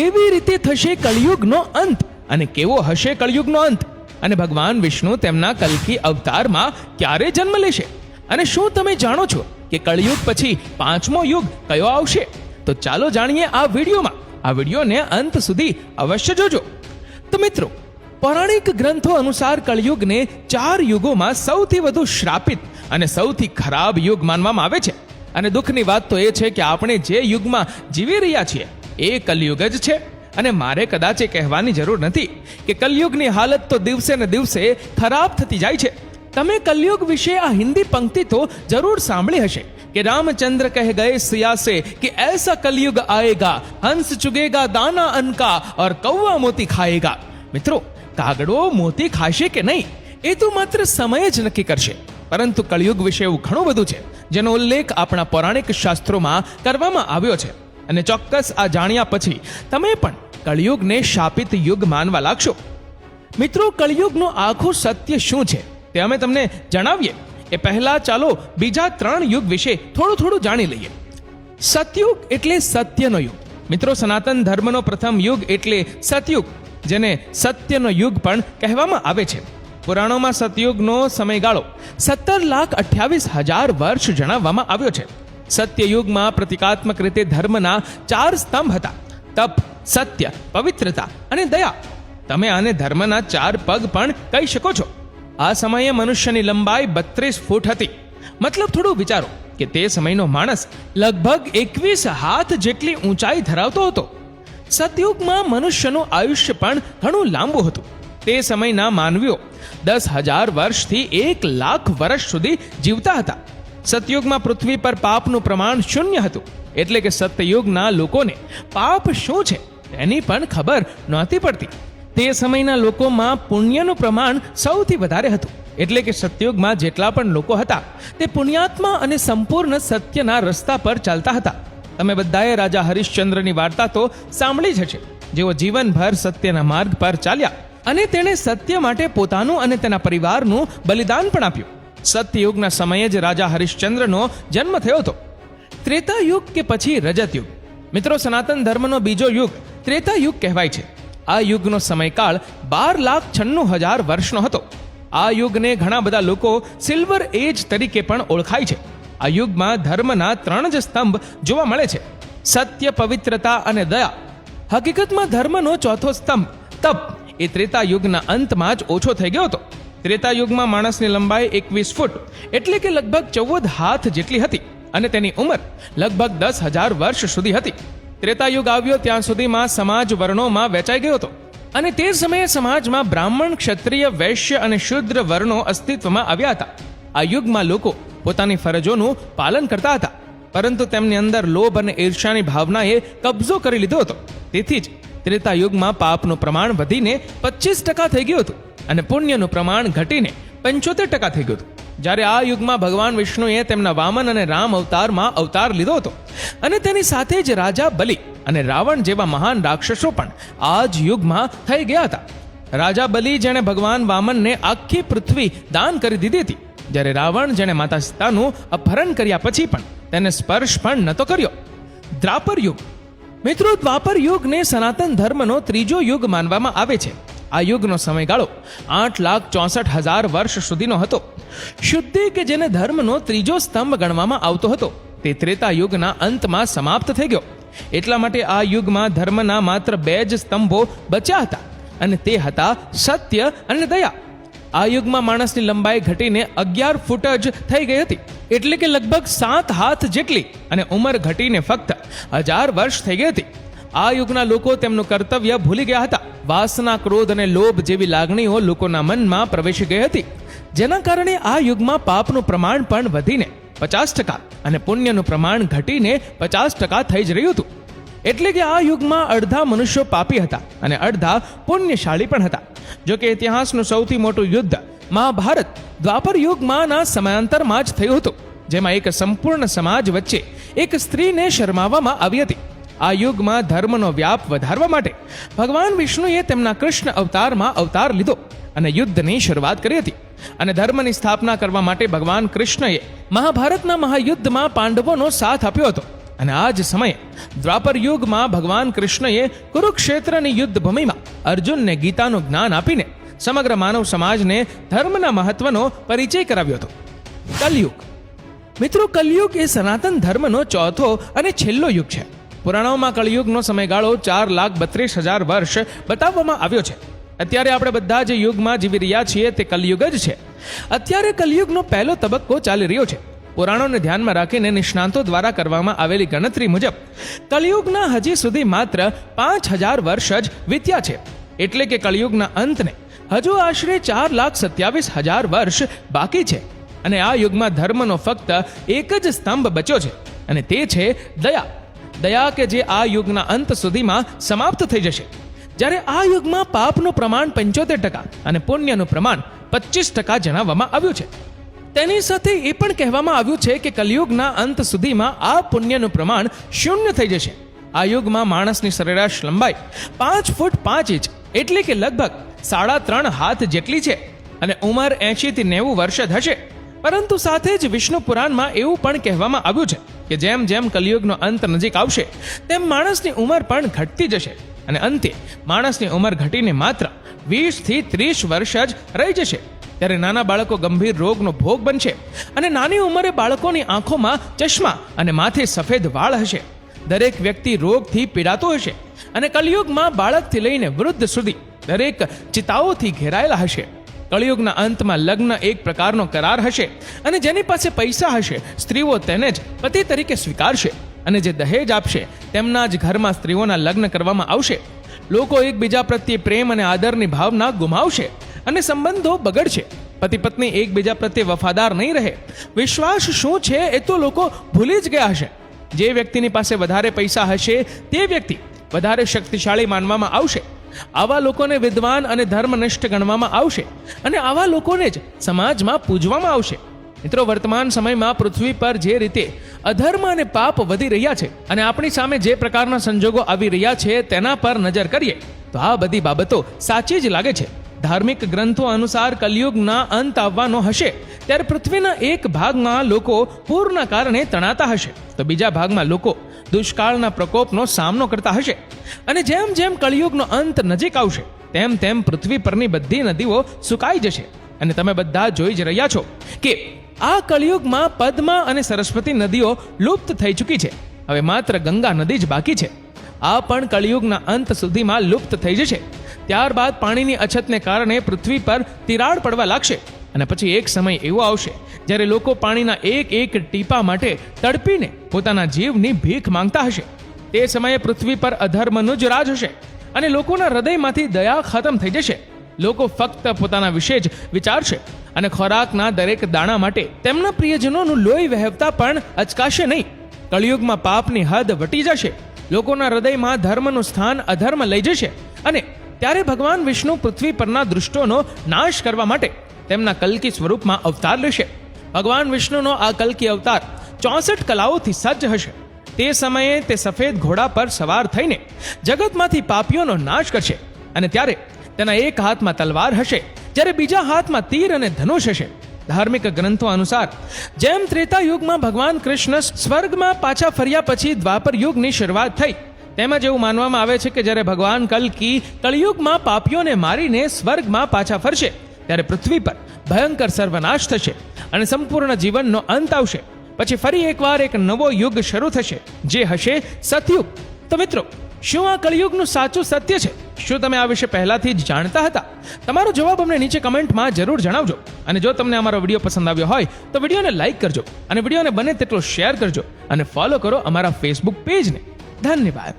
એવી રીતે થશે કળિયુગનો અંત. અને કેવો હશે કળિયુગનો અંત? અને ભગવાન વિષ્ણુ તેમના કલ્કી અવતારમાં ક્યારે જન્મ લેશે? અને શું તમે જાણો છો કે કળિયુગ પછી 5મો યુગ કયો આવશે? તો ચાલો જાણીએ આ વિડીયોમાં. આ વિડીયોને અંત સુધી અવશ્ય જોજો. તો મિત્રો, પૌરાણિક ગ્રંથો અનુસાર કળિયુગને 4 યુગોમાં સૌથી વધુ શ્રાપિત અને સૌથી ખરાબ યુગ માનવામાં આવે છે. અને દુઃખની વાત તો એ છે કે આપણે જે યુગમાં જીવી રહ્યા છીએ એ કલયુગ જ છે. અને મારે કદાચ એ કહેવાની જરૂર નથી કે કલયુગની હાલત તો દિવસે ને દિવસે ખરાબ થતી જાય છે. તમે કલયુગ વિશે આ હિન્દી પંક્તિ તો જરૂર સાંભળી હશે કે રામચંદ્ર કહે ગયે સિયા સે કે ऐसा कलयुग आएगा, हंस चुगेगा दाना अनका और कौवा मोती खाएगा. મિત્રો, કાગડો મોતી ખાશે કે નહીં એ તો માત્ર સમય જ નક્કી કરશે. પરંતુ કળિયુગ વિશે એવું ઘણું બધું છે જેનો ઉલ્લેખ આપણા પૌરાણિક શાસ્ત્રોમાં કરવામાં આવ્યો છે. અને ચોક્કસ આ જાણ્યા પછી તમે પણ કળિયુગને શાપિત યુગ માનવા લાગશો. મિત્રો, કળિયુગનું આખું સત્ય શું છે તે અમે તમને જણાવીએ એ પહેલા ચાલો બીજા 3 યુગ વિશે થોડું જાણી લઈએ. સતયુગ એટલે સત્યનો યુગ. મિત્રો, સનાતન ધર્મનો પ્રથમ યુગ એટલે સતયુગ, જેને સત્યનો યુગ પણ કહેવામાં આવે છે. પુરાણોમાં સતયુગનો સમયગાળો 17,28,000 વર્ષ જણાવવામાં આવ્યો છે. સત્યયુગમાં પ્રતિકાત્મક રીતે ધર્મના 4 સ્તંભ હતા: તપ, સત્ય, પવિત્રતા અને દયા. તમે આને ધર્મના 4 પગ પણ કહી શકો છો. આ સમયે મનુષ્યની લંબાઈ 32 ફૂટ હતી. મતલબ થોડું વિચારો કે તે સમયનો માણસ લગભગ 21 હાથ જેટલી ઊંચાઈ ધરાવતો હતો. સતયુગમાં મનુષ્યનું આયુષ્ય પણ ઘણું લાંબુ હતું. તે સમયના માનવીઓ 10,000 વર્ષથી 1,00,000 વર્ષ સુધી જીવતા હતા. સતયુગમાં પૃથ્વી પર પાપનું પ્રમાણ 0 હતું. એટલે કે સતયુગના લોકોને પાપ શું છે એની પણ ખબર નહોતી પડતી. તે સમયના લોકોમાં પુણ્યનું પ્રમાણ સૌથી વધારે હતું. એટલે કે સતયુગમાં જેટલા પણ લોકો હતા તે પુણ્યાત્મા અને સંપૂર્ણ સત્યના રસ્તા પર ચાલતા હતા. તમે બધાએ રાજા હરિશ્ચંદ્રની વાર્તા તો સાંભળી જ હશે, જેઓ જીવનભર સત્યના માર્ગ પર ચાલ્યા અને તેણે સત્ય માટે પોતાનું અને તેના પરિવારનું બલિદાન પણ આપ્યું. સત્યયુગના સમયે જ રાજા હરિશ્ચંદ્રનો જન્મ થયો હતો. ત્રેતાયુગ કે પછી રજતયુગ. મિત્રો, સનાતન ધર્મનો બીજો યુગ ત્રેતાયુગ કહેવાય છે. આ યુગનો સમયકાળ 12,96,000 વર્ષનો હતો. આ યુગને ઘણા બધા લોકો સિલ્વર એજ તરીકે પણ ઓળખાય છે. આ યુગમાં ધર્મના 3 જ સ્તંભ જોવા મળે છે: સત્ય, પવિત્રતા અને દયા. હકીકતમાં ધર્મનો ચોથો સ્તંભ તપ એ ત્રેતાયુગના અંતમાં જ ઓછો થઈ ગયો હતો. ત્રેતાયુગમાં માણસની લંબાઈ 21 ફૂટ એટલે કે લગભગ 14 હાથ જેટલી હતી અને તેની ઉંમર લગભગ 10,000 વર્ષ સુધી હતી. ત્રેતાયુગ આવ્યો ત્યાં સુધીમાં સમાજ વર્ણોમાં વહેંચાઈ ગયો હતો અને તે સમયે સમાજમાં બ્રાહ્મણ, ક્ષત્રિય, વૈશ્ય અને શૂદ્ર વર્ણો અસ્તિત્વમાં આવ્યા હતા. આ યુગમાં લોકો પોતાની ફરજોનું પાલન કરતા હતા, પરંતુ તેમની અંદર લોભ અને ઈર્ષ્યાની ભાવનાએ કબજો કરી લીધો હતો. તેથી જ ત્રેતાયુગમાં પાપનું પ્રમાણ વધીને 25% થઈ ગયું હતું અને પુણ્યનું પ્રમાણ ઘટીને 75% થઈ ગયું હતું. જ્યારે આ યુગમાં ભગવાન વિષ્ણુએ તેમના વામન અને રામ અવતારમાં અવતાર લીધો હતો અને તેની સાથે જ રાજા બલિ અને રાવણ જેવા મહાન રાક્ષસો પણ આ જ યુગમાં થઈ ગયા હતા. રાજા બલિ, જેણે ભગવાન વામનને આખી પૃથ્વી દાન કરી દીધી હતી, જ્યારે રાવણ, જેણે માતા સીતાનું અપહરણ કર્યા પછી પણ તેને સ્પર્શ પણ નહોતો કર્યો. દ્વાપર યુગ. મિત્રો, દ્વાપર યુગને સનાતન ધર્મનો ત્રીજો યુગ માનવામાં આવે છે. આ યુગનો સમયગાળો 8,64,000 વર્ષ સુધીનો હતો. શુદ્ધિ, કે જેને ધર્મનો ત્રીજો સ્તંભ ગણવામાં આવતો હતો, તે ત્રેતા યુગના અંતમાં સમાપ્ત થઈ ગયો. એટલા માટે આ યુગમાં ધર્મના માત્ર 2 જ સ્તંભો બચ્યા હતા અને તે હતા સત્ય અને દયા. આ યુગમાં માણસની લંબાઈ ઘટીને 11 ફૂટ જ થઈ ગઈ હતી, એટલે કે લગભગ 7 હાથ જેટલી, અને ઉંમર ઘટીને ફક્ત 1000 વર્ષ થઈ ગઈ હતી. આ યુગના લોકો તેમનું કર્તવ્ય ભૂલી ગયા હતા. વાસના, ક્રોધ અને લોભ જેવી લાગણીઓ લોકોના મનમાં પ્રવેશી ગઈ હતી, જેના કારણે આ યુગમાં પાપનું પ્રમાણ પણ વધીને 50% અને પુણ્યનું પ્રમાણ ઘટીને 50% થઈ જ રહ્યું હતું. એટલે કે આ યુગમાં અડધા મનુષ્યો પાપી હતા અને અડધા પુણ્યશાળી પણ હતા. જો કે ઇતિહાસનું સૌથી મોટું યુદ્ધ મહાભારત દ્વાપર યુગમાંના સમયાંતરમાં જ થયું હતું, જેમાં એક સંપૂર્ણ સમાજ વચ્ચે એક સ્ત્રીને શરમાવવામાં આવી હતી. આ યુગમાં ધર્મનો વ્યાપ વધારવા માટે ભગવાન વિષ્ણુએ તેમના કૃષ્ણ અવતારમાં અવતાર લીધો અને યુદ્ધની શરૂઆત કરી હતી. અને ધર્મની સ્થાપના કરવા માટે ભગવાન કૃષ્ણએ મહાભારતના મહાયુદ્ધમાં પાંડવોનો સાથ આપ્યો હતો. અને આ જ સમયે દ્વાપર યુગમાં ભગવાન કૃષ્ણએ કુરુક્ષેત્રની યુદ્ધ ભૂમિમાં અર્જુનને ગીતાનું જ્ઞાન આપીને સમગ્ર માનવ સમાજને ધર્મના મહત્વનો પરિચય કરાવ્યો હતો. કલયુગ. મિત્રો, કલયુગ એ સનાતન ધર્મનો ચોથો અને છેલ્લો યુગ છે. પુરાણોમાં કળયુગનો સમયગાળો 4,32,000 વર્ષ બતાવવામાં આવ્યો છે. અત્યારે આપણે બધા જે યુગમાં જીવી રહ્યા છીએ તે કલયુગ જ છે. અત્યારે કલયુગનો પહેલો તબક્કો ચાલી રહ્યો છે. પુરાણોને ધ્યાનમાં રાખીને નિષ્ણાંતો દ્વારા કરવામાં આવેલી ગણતરી મુજબ કલયુગના હજી સુધી માત્ર 5,000 વર્ષ જ વીત્યા છે. એટલે કે કલયુગના અંતને હજુ આશરે 4,27,000 વર્ષ બાકી છે. અને આ યુગમાં ધર્મનો ફક્ત એક જ સ્તંભ બચ્યો છે, અને તે છે દયા. દયા કે જે આ યુગના અંત સુધીમાં સમાપ્ત થઈ જશે. જ્યારે આ યુગમાં પાપનું પ્રમાણ 75% અને પુણ્યનું પ્રમાણ 25% જણાવવામાં આવ્યું છે. તેની સાથે એ પણ કહેવામાં આવ્યું છે કે કલયુગના અંત સુધીમાં આ પુણ્યનું પ્રમાણ 0 થઈ જશે. આ યુગમાં માણસની સરેરાશ લંબાઈ 5 ફૂટ 5 ઇંચ એટલે કે લગભગ 3.5 હાથ જેટલી છે, અને ઉંમર 80 થી 90 વર્ષ જ હશે. પરંતુ સાથે જ વિષ્ણુ પુરાણમાં એવું પણ કહેવામાં આવ્યું છે કે જેમ જેમ કલયુગનો અંત નજીક આવશે તેમ માણસની ઉંમર પણ ઘટતી જશે, અને અંતે માણસની ઉંમર ઘટીને માત્ર 20 થી 30 વર્ષ જ રહી જશે. ત્યારે નાના બાળકો ગંભીર રોગનો ભોગ બનશે, અને નાની ઉંમરે બાળકોની આંખોમાં ચશ્મા અને માથે સફેદ વાળ હશે. દરેક વ્યક્તિ રોગથી પીડાતો હશે, અને કલયુગમાં બાળકથી લઈને વૃદ્ધ સુધી દરેક ચિતાઓથી ઘેરાયેલા હશે. કળિયુગના અંતમાં લગ્ન એક પ્રકારનો કરાર હશે, અને જેની પાસે પૈસા હશે સ્ત્રીઓ તેને જ પતિ તરીકે સ્વીકારશે, અને જે દહેજ આપશે તેમના જ ઘરમાં સ્ત્રીઓના લગ્ન કરવામાં આવશે. લોકો એકબીજા પ્રત્યે પ્રેમ અને આદરની ભાવના ગુમાવશે, અને સંબંધો બગડશે. પતિ પત્ની એકબીજા પ્રત્યે વફાદાર નહીં રહે. વિશ્વાસ શું છે એ તો લોકો ભૂલી જ ગયા હશે. જે વ્યક્તિની પાસે વધારે પૈસા હશે તે વ્યક્તિ વધારે શક્તિશાળી માનવામાં આવશે. આવા લોકોને વિદ્વાન અને ધર્મનિષ્ઠ ગણવામાં આવશે, અને આવા લોકોને જ સમાજમાં પૂજવામાં આવશે. મિત્રો, વર્તમાન સમયમાં પૃથ્વી પર જે રીતે અધર્મ અને પાપ વધી રહ્યા છે, અને આપણી સામે જે પ્રકારના સંજોગો આવી રહ્યા છે તેના પર નજર કરીએ તો આ બધી બાબતો સાચી જ લાગે છે. ધાર્મિક ગ્રંથો અનુસાર કલયુગના અંત આવવાનો હશે ત્યારે પૃથ્વીના એક ભાગમાં લોકો પૂરના કારણે તણાતા હશે, તો બીજા ભાગમાં લોકો દુષ્કાળના પ્રકોપનો સામનો કરતા હશે. અને જેમ જેમ કળિયુગનો અંત નજીક આવશે તેમ તેમ પૃથ્વી પરની બધી નદીઓ સુકાઈ જશે. અને તમે બધા જોઈ જ રહ્યા છો કે આ કળિયુગમાં પદ્મા અને સરસ્વતી નદીઓ લુપ્ત થઈ ચૂકી છે. હવે માત્ર ગંગા નદી જ બાકી છે. આ પણ કળિયુગના અંત સુધીમાં લુપ્ત થઈ જશે. ત્યારબાદ પાણીની અછતને કારણે પૃથ્વી પર તિરાડ પડવા લાગશે, અને પછી એક સમય એવો આવશે જ્યારે લોકો પાણીના એક એક ટીપા માટે તડપીને પોતાના જીવની ભીખ માંગતા હશે. તે સમયે પૃથ્વી પર અધર્મનું જ રાજ હશે, અને લોકોના હૃદયમાંથી દયા ખતમ થઈ જશે. લોકો ફક્ત પોતાના વિશે જ વિચારશે, અને ખોરાકના દરેક દાણા માટે તેમના પ્રિયજનોનું લોહી વહેવતા પણ અચકાશે નહીં. કળિયુગમાં પાપની હદ વટી જશે. લોકોના હૃદયમાં ધર્મનું સ્થાન અધર્મ લઈ જશે, અને ત્યારે ભગવાન વિષ્ણુ પૃથ્વી પરના દુષ્ટોનો નાશ કરવા માટે તેમના કલ્કી સ્વરૂપમાં અવતાર લેશે. ભગવાન વિષ્ણુનો આ કલ્કી અવતાર 64 કલાઓથી સજ્જ હશે. તે સમયે તે સફેદ ઘોડા પર સવાર થઈને જગતમાંથી પાપીઓનો નાશ કરશે, અને ત્યારે તેના એક હાથમાં તલવાર હશે, જ્યારે બીજા હાથમાં તીર અને ધનુષ હશે. ધાર્મિક ગ્રંથો અનુસાર જેમ ત્રેતા યુગમાં ભગવાન કૃષ્ણ સ્વર્ગમાં પાછા ફર્યા પછી દ્વાપર યુગની શરૂઆત થઈ, તેમજ એવું માનવામાં આવે છે કે જ્યારે ભગવાન કલ્કી કળિયુગમાં પાપીઓને મારીને સ્વર્ગમાં પાછા ફરશે ત્યારે પૃથ્વી પર ભયંકર સર્વનાશ થશે, અને સંપૂર્ણ જીવનનો અંત આવશે. પછી ફરી એકવાર એક નવો યુગ શરૂ થશે, જે હશે સતયુગ. તો મિત્રો, શું આ કળિયુગનું સાચું સત્ય છે? શું તમે આ વિશે પહેલાથી જ જાણતા હતા? તમારો જવાબ અમને નીચે કમેન્ટમાં જરૂર જણાવજો. અને જો તમને અમારો વિડીયો પસંદ આવ્યો હોય તો વિડીયોને લાઈક કરજો, અને વિડીયોને બને તેટલો શેર કરજો, અને ફોલો કરો અમારા ફેસબુક પેજને. ધન્યવાદ.